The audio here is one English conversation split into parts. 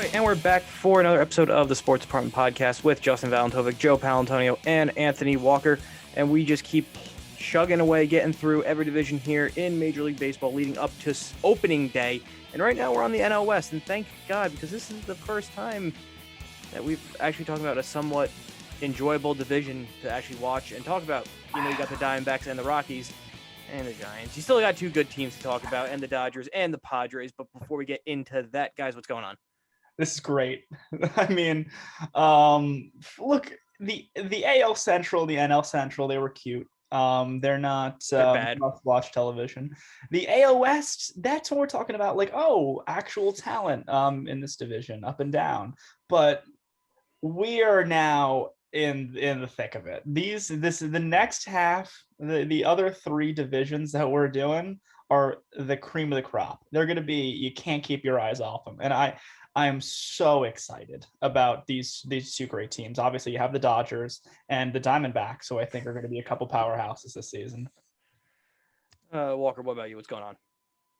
right, and we're back for another episode of the Sports Department Podcast with Justin Valentovic, Joe Paolantonio, and Anthony Walker. And we just keep chugging away, getting through every division here in Major League Baseball leading up to opening day. And right now we're on the NL West, and thank God, because this is the first time that we've actually talked about a somewhat enjoyable division to actually watch and talk about. You know, you got the Diamondbacks and the Rockies and the Giants. You still got two good teams to talk about, and the Dodgers and the Padres. But before we get into that, guys, what's going on? This is great. I mean, look, the AL Central, the NL Central, they were cute. They're not bad. must-watch television. The AL West, that's what we're talking about. Like, oh, actual talent in this division, up and down. But we are now in the thick of it. This is the next half. The other three divisions that we're doing are the cream of the crop. They're going to be, you can't keep your eyes off them. And I am so excited about these two great teams. Obviously, you have the Dodgers and the Diamondbacks, so I think are going to be a couple powerhouses this season. Walker, what about you? What's going on?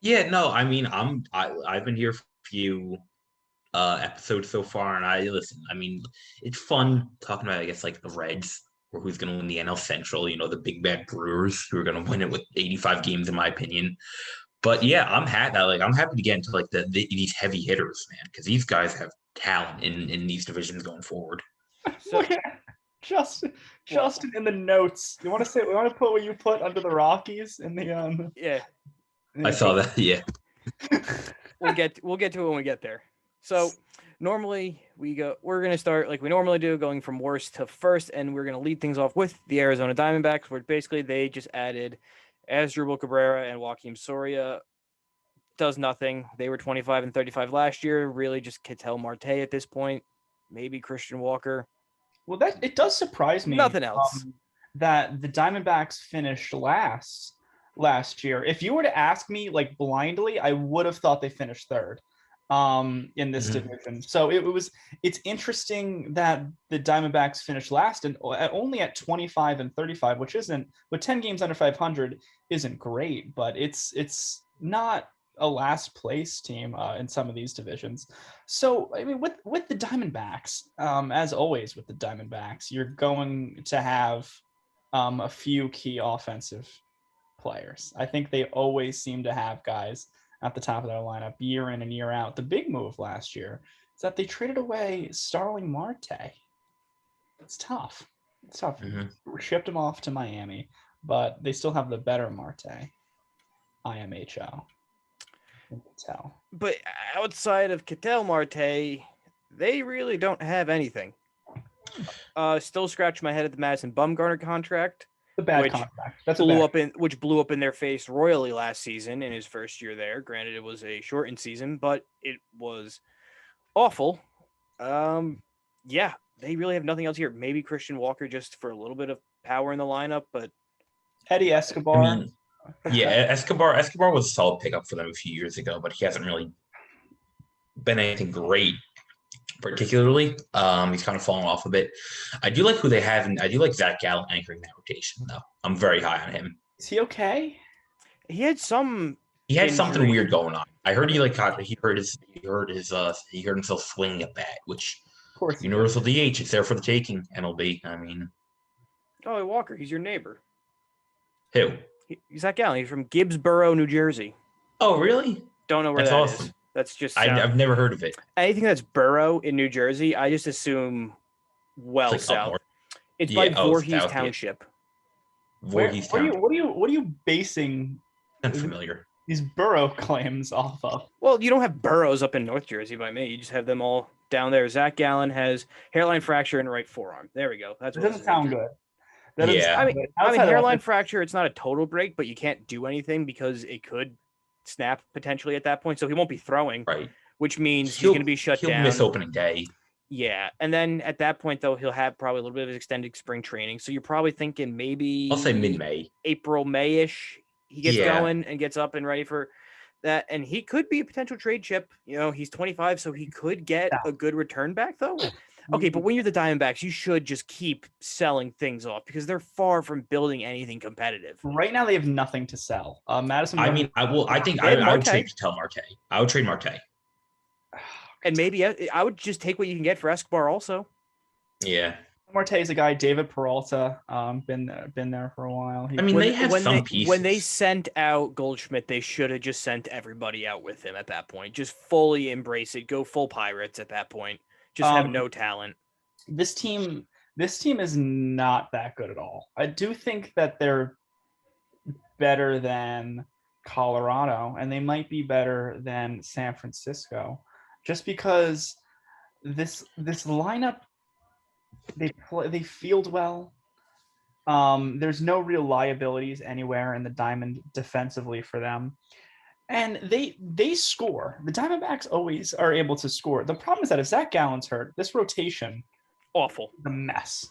Yeah, no, I mean, I've been here for a few episodes so far, and I listen. I mean, it's fun talking about, I guess, like the Reds or who's going to win the NL Central. You know, the big bad Brewers who are going to win it with 85 games, in my opinion. But yeah, I'm happy to get into like these heavy hitters, man, because these guys have talent in these divisions going forward. So, Justin in the notes. You want to put what you put under the Rockies in the Yeah, I saw that. Yeah, we'll get to it when we get there. So normally we're going to start like we normally do, going from worst to first, and we're going to lead things off with the Arizona Diamondbacks, where basically they just added Asdrubal Cabrera and Joaquin Soria. Does nothing. They were 25 and 35 last year. Really just Ketel Marte at this point. Maybe Christian Walker. Well, it does surprise me. Nothing else. That the Diamondbacks finished last year. If you were to ask me like blindly, I would have thought they finished third in this division. So it's interesting that the Diamondbacks finished last and only at 25 and 35, which isn't, with 10 games under 500 isn't great, but it's not a last place team in some of these divisions. So I mean, with the Diamondbacks, as always with the Diamondbacks, you're going to have a few key offensive players. I think they always seem to have guys at the top of their lineup year in and year out. The big move last year is that they traded away Starling Marte. It's tough. We shipped him off to Miami, but they still have the better Marte. IMHO. But outside of Ketel Marte, they really don't have anything. Still scratch my head at the Madison Bumgarner contract. The bad contract. That's which blew up in their face royally last season in his first year there. Granted, it was a shortened season, but it was awful. Yeah, they really have nothing else here. Maybe Christian Walker just for a little bit of power in the lineup, but Eddie Escobar. I mean, yeah, Escobar was a solid pickup for them a few years ago, but he hasn't really been anything great. Particularly, he's kind of fallen off a bit. I do like who they have, and I do like Zach Gallen anchoring that rotation. Though I'm very high on him. Is he okay? He had something weird going on. I heard he hurt himself swinging a bat, which of course universal DH. It's there for the taking. MLB. I mean, oh, Walker, he's your neighbor. Who? Zach Gallen. He's from Gibbsboro, New Jersey. Oh, really? Don't know where that's that awesome. is. That's just I've never heard of it. Anything that's borough in New Jersey, I just assume south. It's by Voorhees Township. Voorhees Township. What are you basing Unfamiliar these borough claims off of? Well, you don't have boroughs up in North Jersey by me. You just have them all down there. Zach Gallen has hairline fracture in right forearm. There we go. That doesn't sound good. I mean, hairline fracture, it's not a total break, but you can't do anything because it could snap potentially at that point, so he won't be throwing, right? Which means he's going to be shut down. He'll miss opening day. Yeah, and then at that point, though, he'll have probably a little bit of extended spring training. So you're probably thinking maybe I'll say mid-May, April, May-ish. He gets going and gets up and ready for that, and he could be a potential trade chip. You know, he's 25, so he could get a good return back, though. Okay, but when you're the Diamondbacks, you should just keep selling things off because they're far from building anything competitive. Right now, they have nothing to sell. Madison. I mean, I would trade Ketel Marte. I would trade Marte. And maybe I would just take what you can get for Escobar also. Yeah. Marte is a guy. David Peralta, been there for a while. I mean, they have some pieces. When they sent out Goldschmidt, they should have just sent everybody out with him at that point. Just fully embrace it. Go full Pirates at that point. Just have no talent. This team is not that good at all. I do think that they're better than Colorado, and they might be better than San Francisco, just because this lineup, they field well. There's no real liabilities anywhere in the Diamond defensively for them, and they score. The Diamondbacks always are able to score. The problem is that if Zach Gallen's hurt, this rotation awful. It's a mess.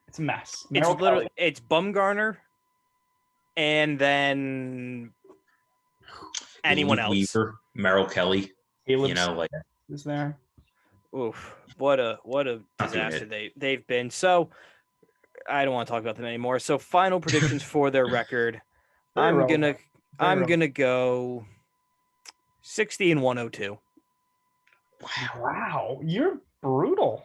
It's a mess. It's Bumgarner, and then anyone else. Weaver, Merrill Kelly. Caleb is there. Oof! What a disaster they've been. So I don't want to talk about them anymore. So final predictions for their record. I'm gonna go 60 and 102. Wow, you're brutal.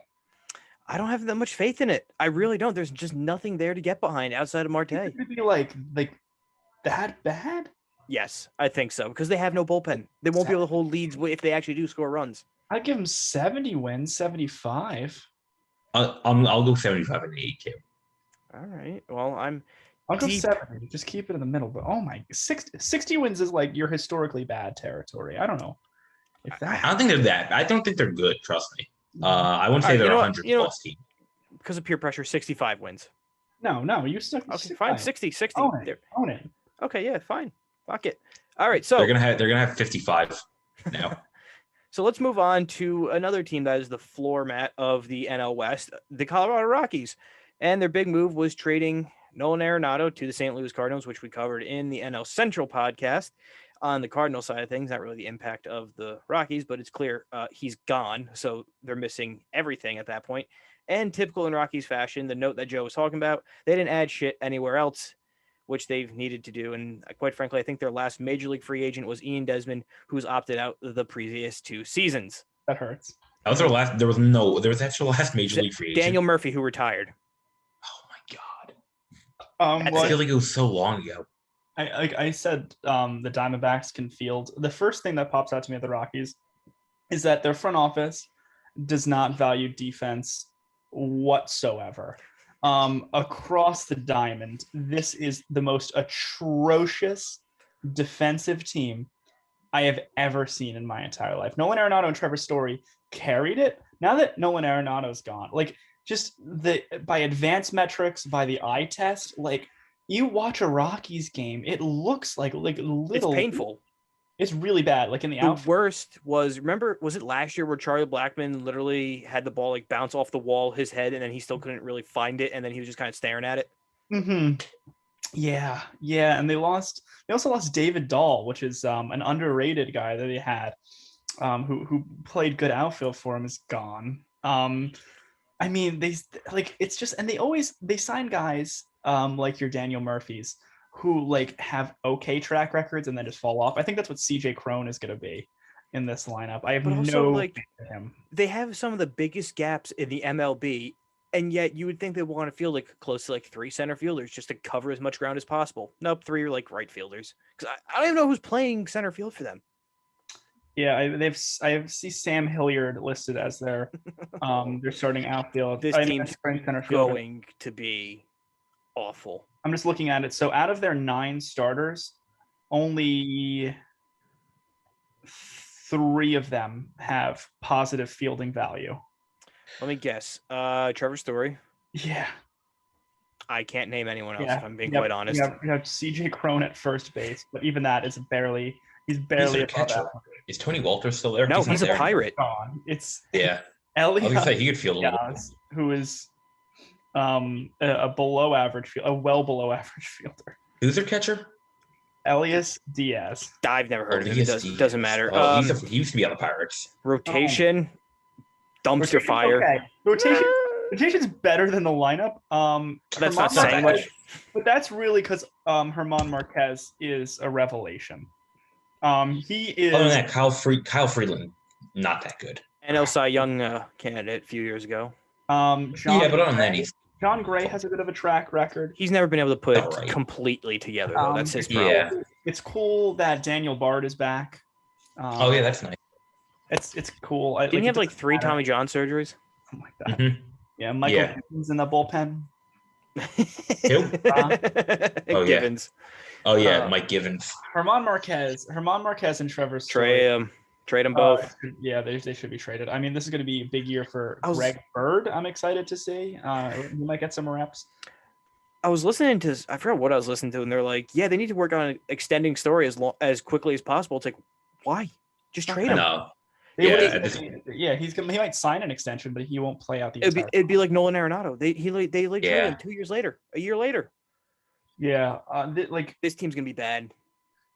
I don't have that much faith in it. I really don't. There's just nothing there to get behind outside of Marte. It could be like that bad? Yes, I think so, because they have no bullpen. They won't be able to hold leads if they actually do score runs. I'd give them 70 wins, 75. I'll go 75 and 82. All right. Well, I'll go 70. Just keep it in the middle. But 60 wins is like your historically bad territory. I don't know. I don't think they're that. I don't think they're good. Trust me. I wouldn't say they're 100 plus team. Because of peer pressure, 65 wins. No, you stuck. Okay, fine. 60. Own it. Okay, yeah, fine. Fuck it. All right, so they're gonna have 55 now. So let's move on to another team that is the floor mat of the NL West, the Colorado Rockies. And their big move was trading Nolan Arenado to the St. Louis Cardinals, which we covered in the NL Central podcast. On the Cardinal side of things, not really the impact of the Rockies, but it's clear he's gone. So they're missing everything at that point. And typical in Rockies fashion, the note that Joe was talking about, they didn't add shit anywhere else, which they've needed to do. And quite frankly, I think their last major league free agent was Ian Desmond, who's opted out the previous 2 seasons. That hurts. That was their last. There was actual last major league free agent. Daniel Murphy, who retired. Oh my God. I feel like it was so long ago. I said the Diamondbacks can field. The first thing that pops out to me at the Rockies is that their front office does not value defense whatsoever. Across the diamond, this is the most atrocious defensive team I have ever seen in my entire life. Nolan Arenado and Trevor Story carried it. Now that Nolan Arenado's gone, by advanced metrics, by the eye test, you watch a Rockies game, it looks like little. It's painful. It's really bad. Like in the outfield. Worst was it last year where Charlie Blackmon literally had the ball bounce off the wall, his head, and then he still couldn't really find it, and then he was just kind of staring at it. Mm-hmm. Yeah, and they also lost David Dahl, which is an underrated guy that they had, who played good outfield for him, is gone. I mean, it's just, and they sign guys like your Daniel Murphys, who have okay track records and then just fall off. I think that's what CJ Cron is going to be in this lineup. I have him. They have some of the biggest gaps in the MLB, and yet you would think they want to field close to 3 center fielders just to cover as much ground as possible. Nope, 3 are right fielders. Because I don't even know who's playing center field for them. Yeah, I see Sam Hilliard listed as their starting outfield. This team's going to be awful. I'm just looking at it. So out of their 9 starters, only 3 of them have positive fielding value. Let me guess. Trevor Story. Yeah. I can't name anyone else, if I'm being quite honest. We have CJ Cron at first base, but even that is barely. He's barely a catcher. Is Tony Walter still there? No, he's a Pirate. It's yeah. Elliot, I was gonna say he could field a little bit. Who is a below average a well below average fielder. Who's their catcher? Elias Diaz. I've never heard of him. It doesn't matter. He used to be on the Pirates. Rotation, dumpster fire. Okay. Rotation's better than the lineup. That's not saying much. But that's really because Herman Marquez is a revelation. He is. Other than that, Kyle Freeland, not that good. NL Cy Young candidate a few years ago. John but on that he's John Gray has a bit of a track record. He's never been able to put it Alright. completely together, though. That's his problem. Yeah. It's cool that Daniel Bard is back. Oh yeah, that's nice. It's cool. Didn't he have it like doesn't 3 matter. Tommy John surgeries? Something like that. Mhm. Yeah, Michael Yeah. Givens in the bullpen. Oh, yeah. Givens. Oh yeah, Uh, Mike Givens. Herman Marquez and Trevor Trade Story. him. Trade them both. Yeah, they should be traded. I mean, this is going to be a big year for I was- Greg Bird. I'm excited to see. He might get some reps. I was listening to, I forgot what I was listening to, and they're like, yeah, they need to work on extending Story as quickly as possible. It's like, why? Just trade him. No. He might sign an extension, but he won't play out the entire. It'd be like Nolan Arenado. They traded Yeah. him 2 years later, a year later. Yeah, This team's gonna be bad.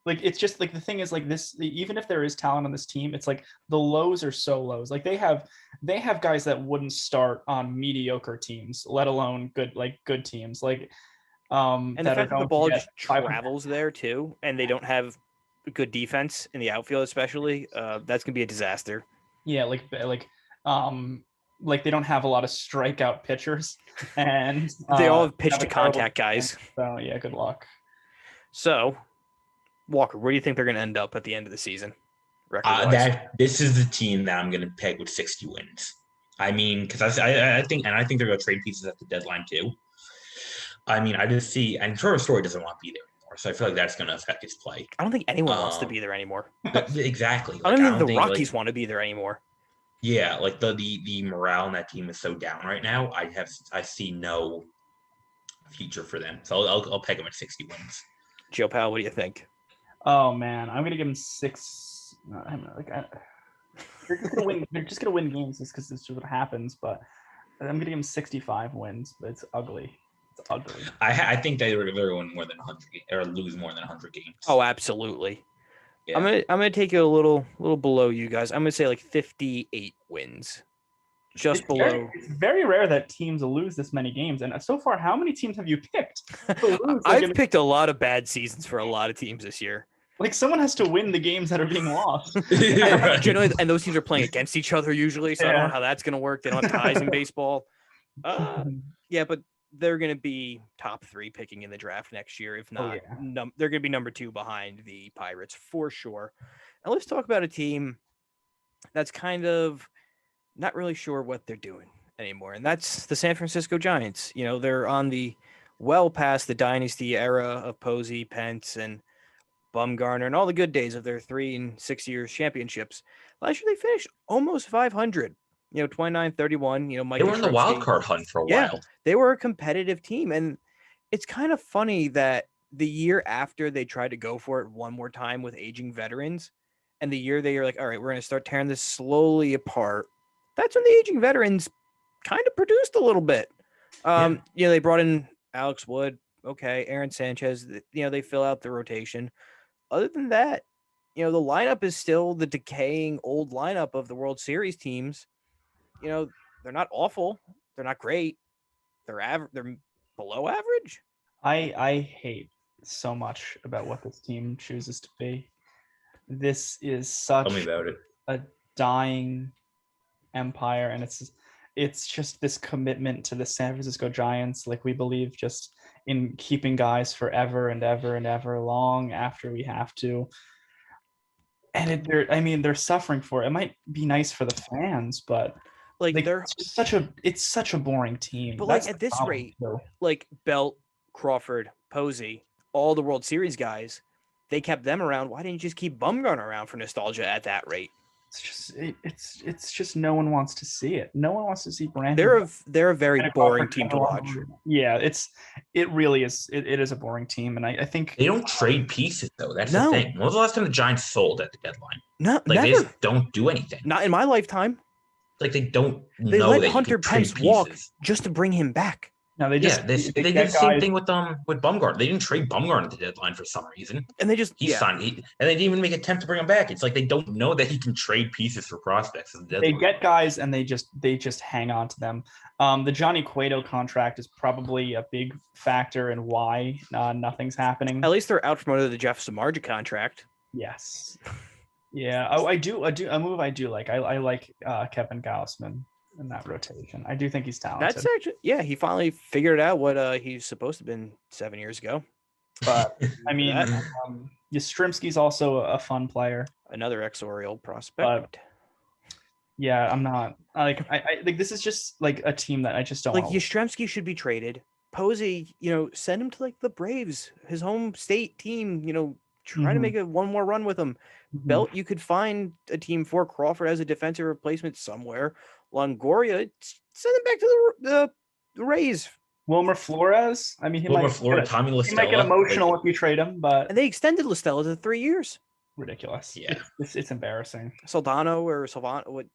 like it's just like the thing is like this. Even if there is talent on this team, it's like the lows are so lows. Like they have guys that wouldn't start on mediocre teams, let alone good teams. Like And the that fact that the are going ball to just get 500. travels there too, and they don't have good defense in the outfield, especially, that's gonna be a disaster. Yeah, like they don't have a lot of strikeout pitchers, and They all have pitch have to a terrible contact guys. defense. So yeah, good luck. So, Walker, where do you think they're gonna end up at the end of the season? Record-wise? This is the team that I'm going to peg with 60 wins. I mean, because I think they're going to trade pieces at the deadline too. I mean, I just see, and Trevor Story doesn't want to be there anymore, so I feel like that's going to affect his play. I don't think anyone wants to be there anymore. Exactly. I don't think the Rockies want to be there anymore. Yeah, like the morale in that team is so down right now. I see no future for them. So I'll peg them at 60 wins. Joe Powell, what do you think? Oh man, I'm gonna give him 6. They're just gonna win. They're just gonna win games just because it's just what happens. But I'm gonna give him 65 wins. But it's ugly. It's ugly. I think they're going to win more than 100 or lose more than 100 games. Oh, absolutely. Yeah. I'm gonna take you a little below you guys. I'm gonna say like 58 wins, just below. It's very rare that teams lose this many games. And so far, how many teams have you picked? I've picked a lot of bad seasons for a lot of teams this year. Like someone has to win the games that are being lost. Right. Generally, and those teams are playing against each other usually, so I don't know how that's gonna work. They don't have ties in baseball. Yeah, but they're going to be top 3 picking in the draft next year. If not, they're going to be number 2 behind the Pirates for sure. And let's talk about a team that's kind of not really sure what they're doing anymore. And that's the San Francisco Giants. You know, they're on the well past the dynasty era of Posey, Pence, and Bumgarner and all the good days of their 3 and 6 years championships. Last year, they finished almost 500. 29-31, Mike. They were in the wild card hunt for a while. They were a competitive team. And it's kind of funny that the year after they tried to go for it one more time with aging veterans, and the year they were like, all right, we're going to start tearing this slowly apart. That's when the aging veterans kind of produced a little bit. They brought in Alex Wood. Okay. Aaron Sanchez, they fill out the rotation. Other than that, the lineup is still the decaying old lineup of the World Series teams. They're not awful. They're not great. They're They're below average. I hate so much about what this team chooses to be. This is such Tell me about it. a dying empire, and it's just this commitment to the San Francisco Giants. Like we believe just in keeping guys forever and ever and ever long after we have to. And they're suffering for it. It might be nice for the fans, but it's such a boring team. But That's at the this problem, rate, too. like Belt, Crawford, Posey, all the World Series guys, they kept them around. Why didn't you just keep Bumgarner around for nostalgia at that rate? It's just no one wants to see it. No one wants to see Brandon. They're a very boring team to watch. Yeah, it really is. It is a boring team, and I think They don't trade pieces though. That's the thing. When was the last time the Giants sold at the deadline? No, They never. just don't do anything. Not in my lifetime. Like they don't They know let that Hunter you can trade Pence walk pieces. just to bring him back. No, they They just did the same thing with Bumgarner. They didn't trade Bumgarner at the deadline for some reason. And they just He signed, and they didn't even make an attempt to bring him back. It's like they don't know that he can trade pieces for prospects. At the They deadline. get guys and they just hang on to them. The Johnny Cueto contract is probably a big factor in why nothing's happening. At least they're out from under the Jeff Samardzija contract. Yes. Yeah, I do. A move I do like. I like Kevin Gausman in that rotation. I do think he's talented. That's actually, yeah, he finally figured out what he's supposed to have been 7 years ago. But I mean, That- Yastrzemski's also a fun player. Another ex-Oriole prospect. But yeah, I'm not I like this is just like a team that I just don't Like want. Yastrzemski should be traded. Posey, send him to like the Braves, his home state team. Try to make one more run with him. Belt, you could find a team for Crawford as a defensive replacement somewhere. Longoria, send him back to the Rays. Wilmer Flores. I mean, Wilmer Flores, Tommy La he might get Stella, emotional if you trade him, but And they extended La Stella to 3 years. ridiculous. Yeah. It's embarrassing. Saldano or Salvano, what?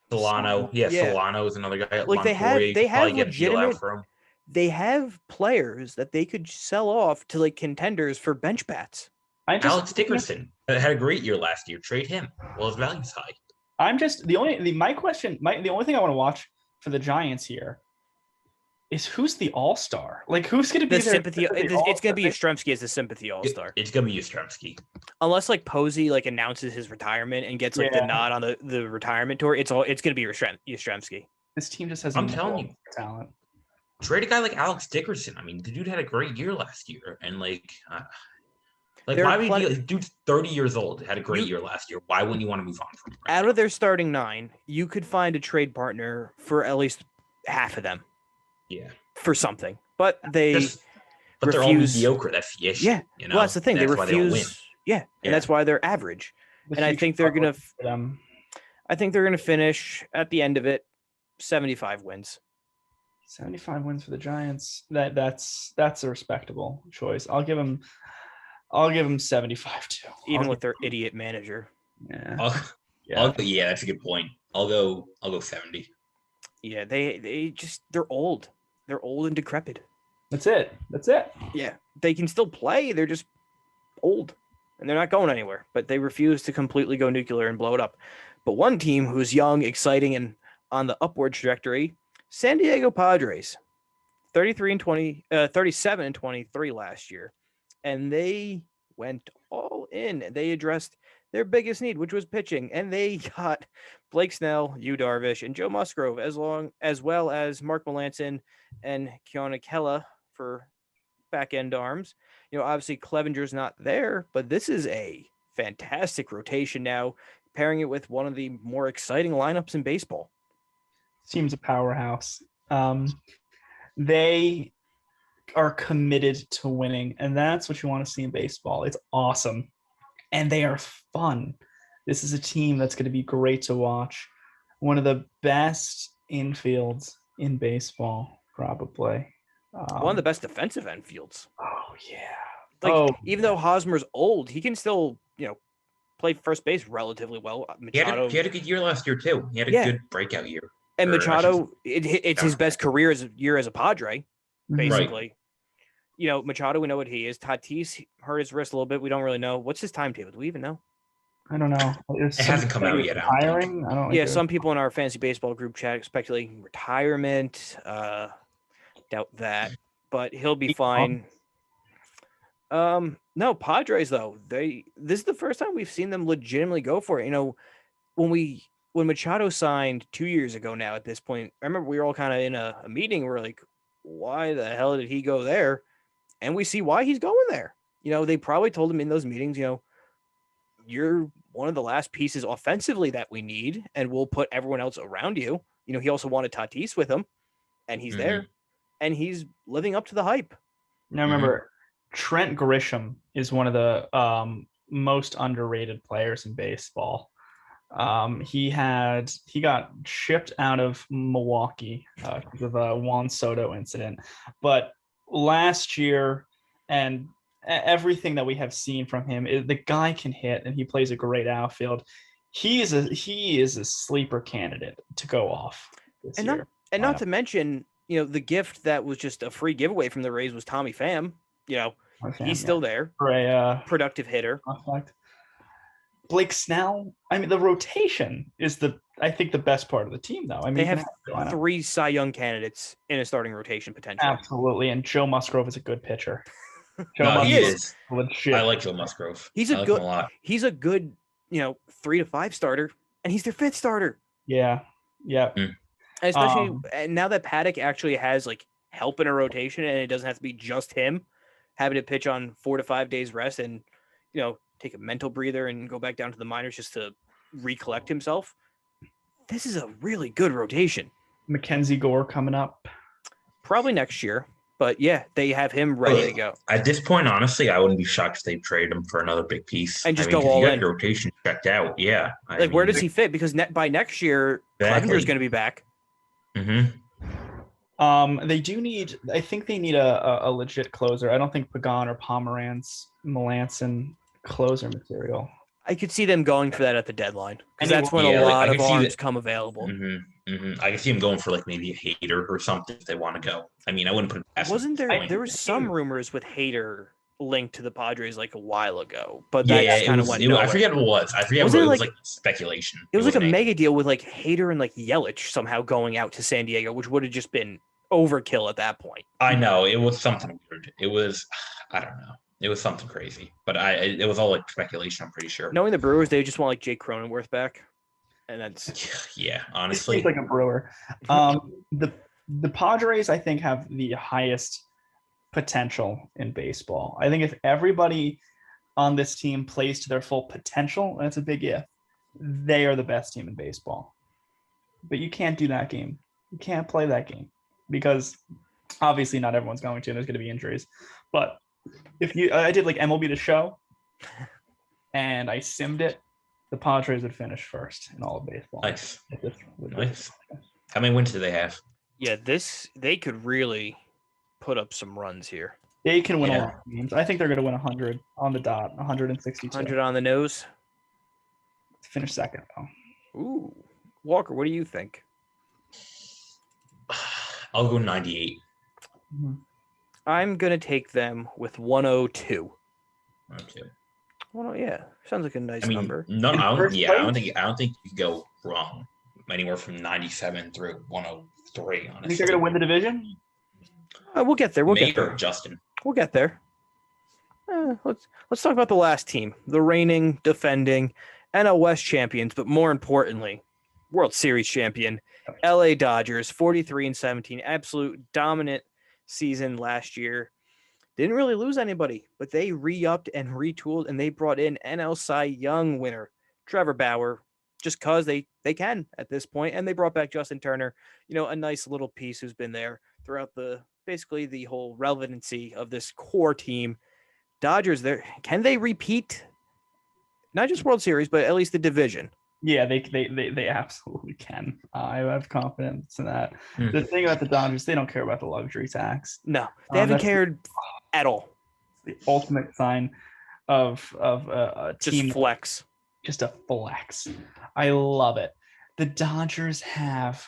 Solano. Yeah, Solano is another guy. Like Longoria, they have get a deal out legitimate. for him. They have players that they could sell off to like contenders for bench bats. Alex Dickerson had a great year last year. Trade him. Well, his value's high. I'm just the only thing I want to watch for the Giants here is who's the all-star? Like who's going to be The sympathy. It's going to be all-star? Yastrzemski as the sympathy all-star. It's gonna be Yastrzemski. Unless like Posey like announces his retirement and gets like the nod on the retirement tour, it's going to be Yastrzemski. This team just has I'm telling you, talent. Trade a guy like Alex Dickerson. I mean, the dude had a great year last year, and There why are would plenty- he? Dude's 30 years old, had a great year last year. Why wouldn't you want to move on from him? Out of their starting 9, you could find a trade partner for at least half of them. Yeah, For something, but they but they're all refuse- mediocre. That's the issue. Yeah. Well, that's the thing. They That's why don't win. refuse. Yeah, and Yeah. that's why they're average. And I think they're gonna. I think they're gonna finish at the end of it, 75 wins. 75 wins for the Giants. That's a respectable choice. I'll give them 75 too. Even with their idiot manager. Yeah. Yeah, that's a good point. I'll go 70. Yeah, they're old. They're old and decrepit. That's it. Yeah, they can still play. They're just old, and they're not going anywhere. But they refuse to completely go nuclear and blow it up. But one team who's young, exciting, and on the upward trajectory, San Diego Padres, 37 and 23 last year, and they went all in. They addressed their biggest need, which was pitching, and they got Blake Snell, Yu Darvish, and Joe Musgrove, as well as Mark Melanson and Keone Kela for back end arms. Obviously Clevenger's not there, but this is a fantastic rotation now, pairing it with one of the more exciting lineups in baseball. Team's a powerhouse. They are committed to winning, and that's what you want to see in baseball. It's awesome, and they are fun. This is a team that's going to be great to watch. One of the best infields in baseball, probably. One of the best defensive infields. Oh yeah. Even though Hosmer's old, he can still, play first base relatively well. Machado, He had a good year last year too. He had a good breakout year. And Machado, it's his best career as a Padre, basically. Right. Machado, we know what he is. Tatis hurt his wrist a little bit. We don't really know. What's his timetable? Do we even know? I don't know. It hasn't come out yet. I don't some people in our fantasy baseball group chat speculating retirement. Doubt that, but he'll be fine. No, Padres though. This is the first time we've seen them legitimately go for it. When Machado signed 2 years ago now at this point, I remember we were all kind of in a meeting. We're like, why the hell did he go there? And we see why he's going there. They probably told him in those meetings, you're one of the last pieces offensively that we need, and we'll put everyone else around you. He also wanted Tatis with him, and he's there, and he's living up to the hype. Now remember, Trent Grisham is one of the most underrated players in baseball. He got shipped out of Milwaukee because of a Juan Soto incident, but last year and everything that we have seen from him, the guy can hit and he plays a great outfield. He is a sleeper candidate to go off this year. Not to mention, the gift that was just a free giveaway from the Rays was Tommy Pham. He's still there for a productive hitter. Prospect. Blake Snell. I mean, the rotation is I think the best part of the team, though. I mean, they have 3 Cy Young candidates in a starting rotation potentially. Absolutely, and Joe Musgrove is a good pitcher. He is legit. I like Joe Musgrove. He's a good 3 to 5 starter, and he's their 5th starter. Yeah. Yeah. And especially now that Paddock actually has like help in a rotation, and it doesn't have to be just him having to pitch on 4 to 5 days rest and take a mental breather and go back down to the minors just to recollect himself. This is a really good rotation. Mackenzie Gore coming up. Probably next year. But yeah, they have him ready to go. At this point, honestly, I wouldn't be shocked if they traded him for another big piece. And just go all you in. got your rotation checked out. Yeah. Where does he fit? Because by next year, Exactly. Clevenger's going to be back. Mm-hmm. They do need. I think they need a legit closer. I don't think Pagan or Pomeranz, Melanson closer material. I could see them going for that at the deadline because that's when a lot of arms come available. Mm-hmm, mm-hmm. I can see him going for like maybe a Hater or something if they want to go. I mean, I wouldn't put it past. Wasn't there? There was some rumors with Hater linked to the Padres like a while ago, but that kind of went nowhere. I forget what it was. I forget what it was like speculation. It was like a mega deal with like Hater and like Yelich somehow going out to San Diego, which would have just been overkill at that point. I know it was something weird. It was, I don't know. It was something crazy, but it was all like speculation. I'm pretty sure. Knowing the Brewers, they just want like Jake Cronenworth back, and that's honestly, it's like a Brewer. The Padres, I think, have the highest potential in baseball. I think if everybody on this team plays to their full potential, and it's a big if, they are the best team in baseball. But you can't do that game. You can't play that game because obviously not everyone's going to, and there's going to be injuries. But I did like MLB The Show, and I simmed it, the Padres would finish first in all of baseball. Nice. Nice. How many wins do they have? Yeah, they could really put up some runs here. They can win a lot of games. I think they're going to win 100 on the dot, 162. 100 on the nose. Finish second, though. Ooh. Walker, what do you think? I'll go 98. Mm-hmm. I'm going to take them with 102. Okay. Well, yeah. Sounds like a nice number. No, I don't think you could go wrong anywhere from 97 through 103, honestly. You think they're going to win the division? We'll get there. We'll get there. Justin. We'll get there. Let's talk about the last team, the reigning, defending NL West champions, but more importantly, World Series champion, LA Dodgers, 43-17, absolute dominant season last year. Didn't really lose anybody, but they re-upped and retooled, and they brought in NL Cy Young winner Trevor Bauer just because they can at this point, and they brought back Justin Turner, a nice little piece who's been there throughout basically the whole relevancy of this core team. Dodgers, can they repeat not just World Series, but at least the division? Yeah, they absolutely can. I have confidence in that. The thing about the Dodgers, they don't care about the luxury tax. No, they haven't cared at all. The ultimate sign of a team. Just flex. Just a flex. I love it. The Dodgers have.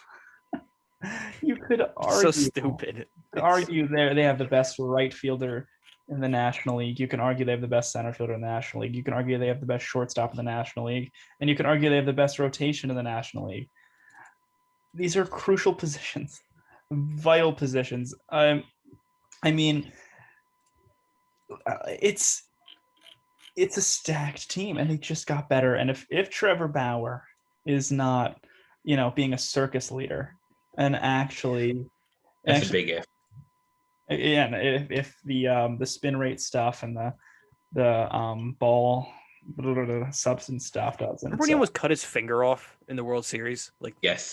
You could argue. So stupid. They have the best right fielder in the National League. You can argue they have the best center fielder in the National League. You can argue they have the best shortstop in the National League. And you can argue they have the best rotation in the National League. These are crucial positions, vital positions. I mean, it's a stacked team, and they just got better. And if Trevor Bauer is not, being a circus leader and actually – That's a big if. Yeah, and if the spin rate stuff and the ball substance stuff doesn't. Remember when he almost cut his finger off in the World Series,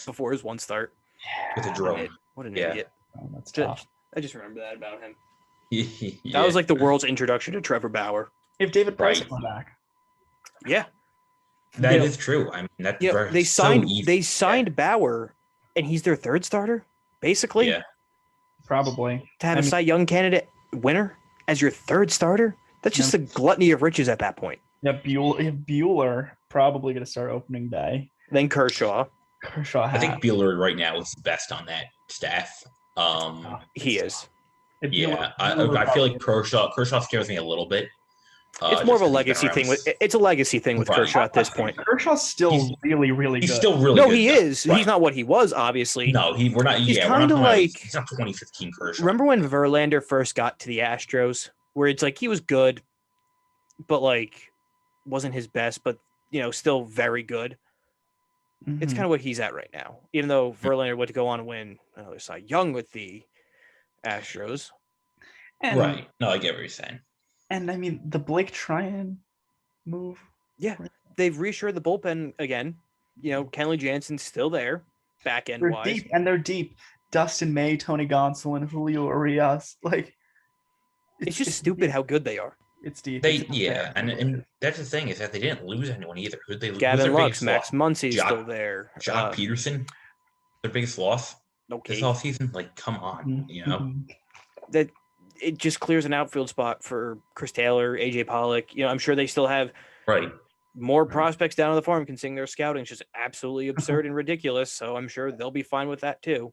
before his one start? With a drone. What an idiot! Oh, that's tough. I just remember that about him. Yeah. That was like the world's introduction to Trevor Bauer. If David Price come back, yeah, that is true. I mean, that's they signed Bauer, and he's their third starter, basically. Yeah. Probably. To have a Cy Young candidate winner as your third starter, that's just a gluttony of riches at that point. Yeah, Bueller probably going to start opening day. Then Kershaw. I think Bueller right now is the best on that staff. He is. Yeah, I feel like Kershaw scares me a little bit. It's more of a legacy thing. It's a legacy thing with Kershaw at this point. Kershaw's still really, really good. He's still really good. No, he is. Right. He's not what he was, obviously. No, we're not. He's kind of like he's not 2015 Kershaw. Remember when Verlander first got to the Astros, where it's like he was good, but like wasn't his best. But still very good. It's kind of what he's at right now. Even though Verlander would go on to win another Cy Young with the Astros. And, right. No, I get what you're saying. And I mean, the Blake Tryon move. Yeah, they've reassured the bullpen again. Kenley Jansen's still there, back end wise. They're deep. Dustin May, Tony Gonsolin, Julio Urias. Like, it's just stupid how good they are. It's deep. And that's the thing is that they didn't lose anyone either. Who they lose? Gavin Lux, Max Muncy's still there. Jock Peterson, their biggest loss this offseason. Like, come on, that it just clears an outfield spot for Chris Taylor, AJ Pollock. I'm sure they still have more prospects down on the farm considering their scouting is just absolutely absurd and ridiculous. So I'm sure they'll be fine with that too.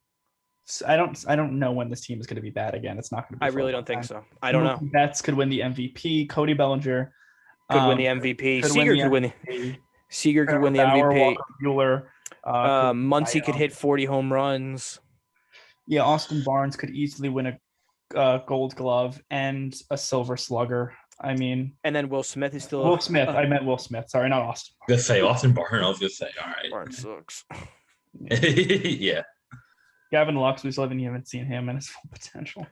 So I don't know when this team is going to be bad again. It's not going to be. I really don't think so. I don't know. Betts could win the MVP. Cody Bellinger could win the MVP. Seager could win the Seager could win the MVP. Buehler, Muncy could hit 40 home runs. Yeah, Austin Barnes could easily win a Gold Glove and a Silver Slugger. I mean, and then Will Smith is still. Will Smith. I meant Will Smith. Sorry, not Austin. I was gonna say Austin Barnes. I was gonna say, all right. Barnes sucks. Yeah. Gavin Lux, we still haven't seen him and his full potential.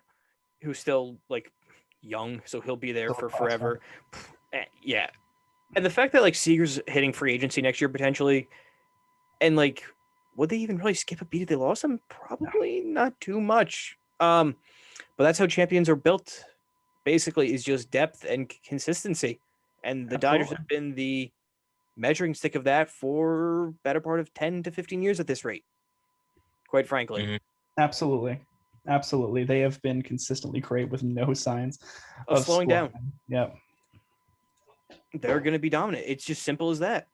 Who's still young, so he'll be there for forever. Yeah. And the fact that Seager's hitting free agency next year potentially, and would they even really skip a beat if they lost him? Probably not too much. But that's how champions are built. Basically, is just depth and consistency, and the Dodgers have been the measuring stick of that for better part of 10 to 15 years at this rate. Quite frankly. Mm-hmm. Absolutely. They have been consistently great with no signs of slowing down. Yep. They're going to be dominant. It's just simple as that.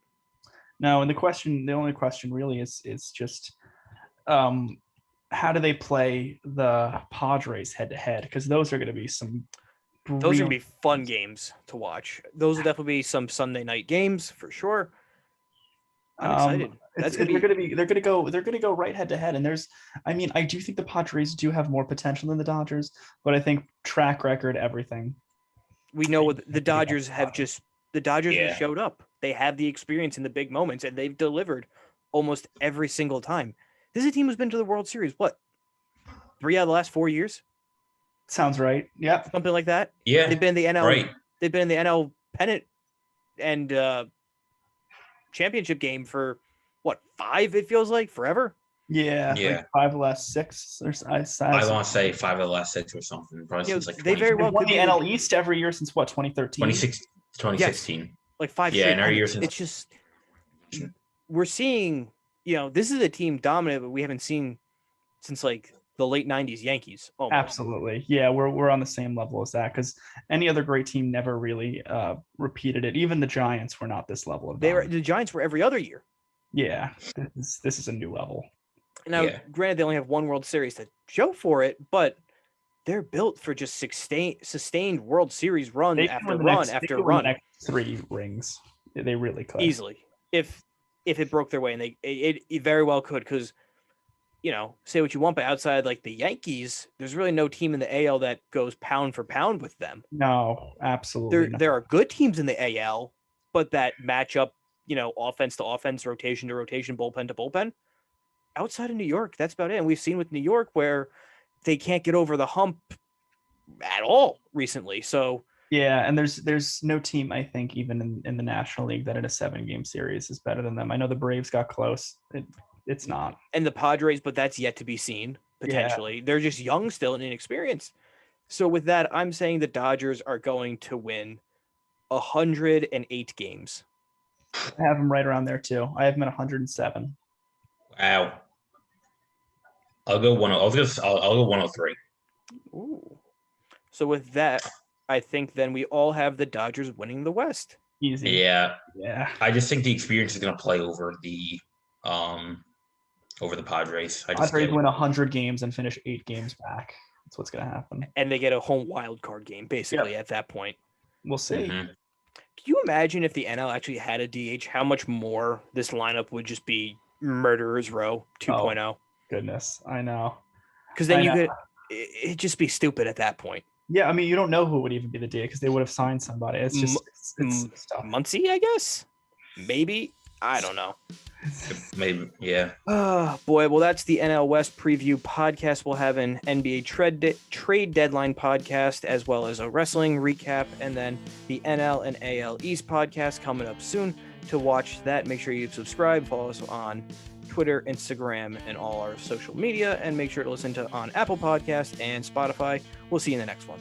No, and the only question really is just how do they play the Padres head to head? Because those are going to be those are going to be fun games to watch. Those will definitely be some Sunday night games for sure. I'm excited. They're going to go right head to head. And I do think the Padres do have more potential than the Dodgers, but I think track record, everything. We know what the Dodgers have have showed up. They have the experience in the big moments and they've delivered almost every single time. This is a team who's been to the World Series, 3 out of the last 4 years? Sounds right. Yeah. Something like that. Yeah. They've been in the NL. Right. They've been in the NL pennant and championship game for 5? It feels like forever. Yeah. 5 of the last 6. I want to say 5 of the last 6 or something. Probably since they very well won the NL East every year since 2013. 2016. Yes. 5. Yeah, and every year since. It's just we're seeing. This is a team dominant, but we haven't seen since the late 90s Yankees. Almost. Absolutely. Yeah, we're on the same level as that because any other great team never really repeated it. Even the Giants were not this level of the Giants were every other year. Yeah, this is a new level. Now, granted, they only have one World Series to show for it, but they're built for just sustained World Series run after run after run. The next 3 rings, they really could easily if it broke their way, and it very well could because. Say what you want, but outside the Yankees, there's really no team in the AL that goes pound for pound with them. No, absolutely. There are good teams in the AL, but that match up, offense to offense, rotation to rotation, bullpen to bullpen. Outside of New York, that's about it. And we've seen with New York where they can't get over the hump at all recently. So yeah, and there's no team I think even in the National League that in a 7-game series is better than them. I know the Braves got close. It's not. And the Padres, but that's yet to be seen, potentially. Yeah. They're just young still and inexperienced. So with that, I'm saying the Dodgers are going to win 108 games. I have them right around there, too. I have them at 107. Wow. I'll go 103. Ooh. So with that, I think then we all have the Dodgers winning the West. Easy. Yeah. Yeah. I just think the experience is going to play over the Padres. Padres win 100 games and finish 8 games back. That's what's going to happen. And they get a home wild card game, basically, at that point. We'll see. Mm-hmm. Can you imagine if the NL actually had a DH, how much more this lineup would just be Murderer's Row 2.0? Oh, goodness, I know. Because then it'd just be stupid at that point. Yeah, I mean, you don't know who would even be the DH because they would have signed somebody. It's tough. Muncy, I guess? Maybe. I don't know. Maybe, yeah. Oh, boy. Well, that's the NL West preview podcast. We'll have an NBA trade deadline podcast, as well as a wrestling recap, and then the NL and AL East podcast coming up soon. To watch that, make sure you subscribe, follow us on Twitter, Instagram, and all our social media, and make sure to listen to on Apple Podcasts and Spotify. We'll see you in the next one.